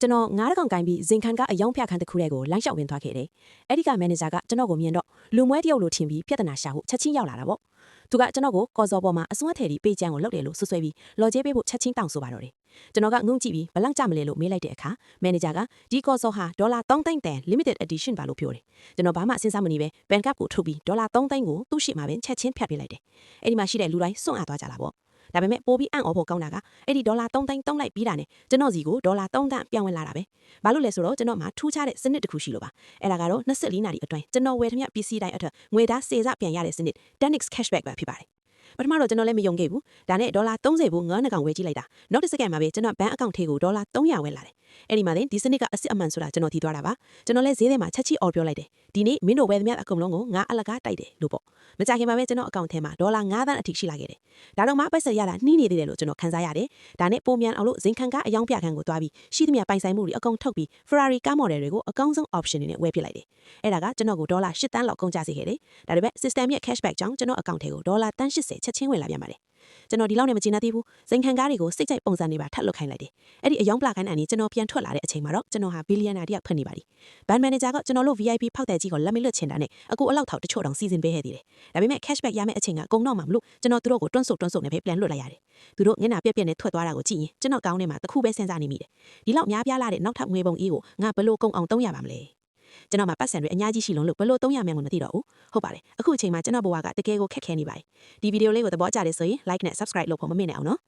ကျွန်တော်ငားတကောင်ကိုင်းပြီးဇင်ခန်ကအယောင်ဖျက်ခန်းတစ်ခုတည်းကိုလမ်းလျှောက်ဝင်သွားခဲ့တယ်။အဲ့ဒီကမန်နေဂျာကကျွန်တော်ကိုမြင်တော့လူမွဲတယောက်လိုထင်ပြီးပြဿနာရှာဖို့ချက်ချင်းရောက်လာတာပေါ့။သူကကျွန်တော်ကိုကော်စော်ပေါ်မှာအစွမ်းထည်ပြီးပေးချမ်းကိုလုပ်တယ်လို့ဆွဆွဲပြီးလော်ကျဲပေးဖို့ချက်ချင်းတောင်းဆိုပါတော့တယ်။ကျွန်တော်ကငုံကြည့်ပြီးဘလောက်ကြမလဲလို့မေးလိုက်တဲ့အခါမန်နေဂျာကဒီကော်စော်ဟာဒေါ်လာ3သိန်းတန် limited edition ပါလို့ပြောတယ်။ကျွန်တော်ဘာမှစဉ်းစားမနေပဲဘန်ကပ်ကိုထုတ်ပြီးဒေါ်လာ3သိန်းကိုသူ့ရှိမှာပဲချက်ချင်းဖြတ်ပေးလိုက်တယ်။အဲ့ဒီမှာရှိတဲ့လူတိုင်းစွန့်အားသွားကြလာပေါ့။ဒါပေမဲ့ပိုပြီးအံ့ဩဖို့ကောင်းတာကအဲ့ဒီဒေါ်လာ3သိန်းသုံးလိုက်ပြီးတာနဲ့ကျွန်တော်စီကိုဒေါ်လာ3သန်းပြောင်းဝင်လာတာပဲ။ဘာလို့လဲဆိုတော့ကျွန်တော်မှာထူးခြားတဲ့စနစ်တစ်ခုရှိလို့ပါ။အဲ့ဒါကတော့24နာရီအတွင်းကျွန်တော်ဝယ်ထမျှပစ္စည်းတိုင်းအတွက်ငွေသားစေစပြန်ရတဲ့စနစ် 10x cashback ပဲဖြစ်ပါတယ်။ပထမတော့ကျွန်တော်လည်းမယုံခဲ့ဘူး။ဒါနဲ့ဒေါ်လာ30ဘူးငါးနှကောင်ဝယ်ကြည့်လိုက်တာ။နောက်တစ်စက္ကန့်မှာပဲကျွန်တော်ဘဏ်အကောင့်ထဲကိုဒေါ်လာ300ဝယ်လာတယ်။အဲ့ဒီမှာဒီစနစ်ကအစ်စ်အမှန်ဆိုတာကျွန်တော်သိသွားတာပါ။ကျွန်တော်လည်းဈေးထဲမှာချက်ချီအော်ပြောလိုက်တယ်။ဒီနေ့မင်းတို့ဝယ်သမျှအကုန်လုံးကိုငါအလကားတိုက်တယ်လို့ပေါ့။မကြခင်မှာပဲကျွန်တော်အကောင့်ထဲမှာဒေါ်လာ9သန်းအထိရှိလာခဲ့တယ်။ဒါတော့မှပိုက်ဆက်ရတာနှီးနေသေးတယ်လို့ကျွန်တော်ခန်းစားရတယ်။ဒါနဲ့ပုံမြန်အောင်လို့ဇင်ခံကအယောင်ပြခန်းကိုသွားပြီးရှိသမျှပိုင်ဆိုင်မှုတွေအကုန်ထုတ်ပြီး Ferrari ကားမော်ဒယ်တွေကိုအကောင်းဆုံး option တွေနဲ့ဝယ်ပစ်လိုက်တယ်။အဲ့ဒါကကျွန်တော်ကိုဒေါ်လာ8သန်းလောက်ကုန်ကျစေခဲ့တယ်။ဒါပေမဲ့ system ရဲ့ cashback ကြောင့်ကျွန်တော်အကောင့်ထဲကိုဒေါ်လာ180ချက်ချင်းဝင်လာပြန်ပါတယ်။ကျွန်တော်ဒီလောက်နဲ့မကျေနပ်သေးဘူး။ဇင်ခံကားတွေကိုစိတ်ကြိုက်ပုံစံတွေပါထပ်လွတ်ခိုင်းလိုက်တယ်။အဲ့ဒီအယောင်ပလာခိုင်းအနေကျွန်တော်ပြန်ထွက်လာတဲ့အချိန်မှာတော့ကျွန်တော်ဟာဘီလီယံနာတယောက်ဖွင့်နေပါပြီ။ဘန်မန်နေဂျာကကျွန်တော်တို့ VIP ဖောက်တဲ့ကြီးကိုလက်မလွတ်ချင်တာနဲ့အခုအလောက်ထောက်တချို့တောင်စီစဉ်ပေးခဲ့သေးတယ်။ဒါပေမဲ့ cashback ရမယ့်အချိန်ကကုန်တော့မှမလို့ကျွန်တော်တို့ကိုတွန်းဆုပ်နဲ့ပဲပြန်လွတ်လိုက်ရတယ်။သူတို့မျက်နှာပြက်နဲ့ထွက်သွားတာကိုကြည့်ရင်ကျွန်တော်ကောင်းထဲမှာတစ်ခုပဲစဉ်းစားနေမိတယ်။ဒီလောက်များပြားလာတဲ့နောက်ထပ်ငွေပုံအေးကိုငါဘလို့ကုန်အောင်300ပါမလဲ။ကျွန်တော်မှာပတ်စံတွေအများကြီးရှိလုံးလို့ဘလို့300မြန်ကိုမသိတော့ဘူးဟုတ်ပါတယ်အခုအချိန်မှာကျွန်တော်ဘဝကတကယ်ကိုခက်ခဲနေပါတယ်ဒီဗီဒီယိုလေးကိုသဘောကျတယ်ဆိုရင် like နဲ့ subscribe လုပ်ဖို့မမေ့နဲ့အောင်နော်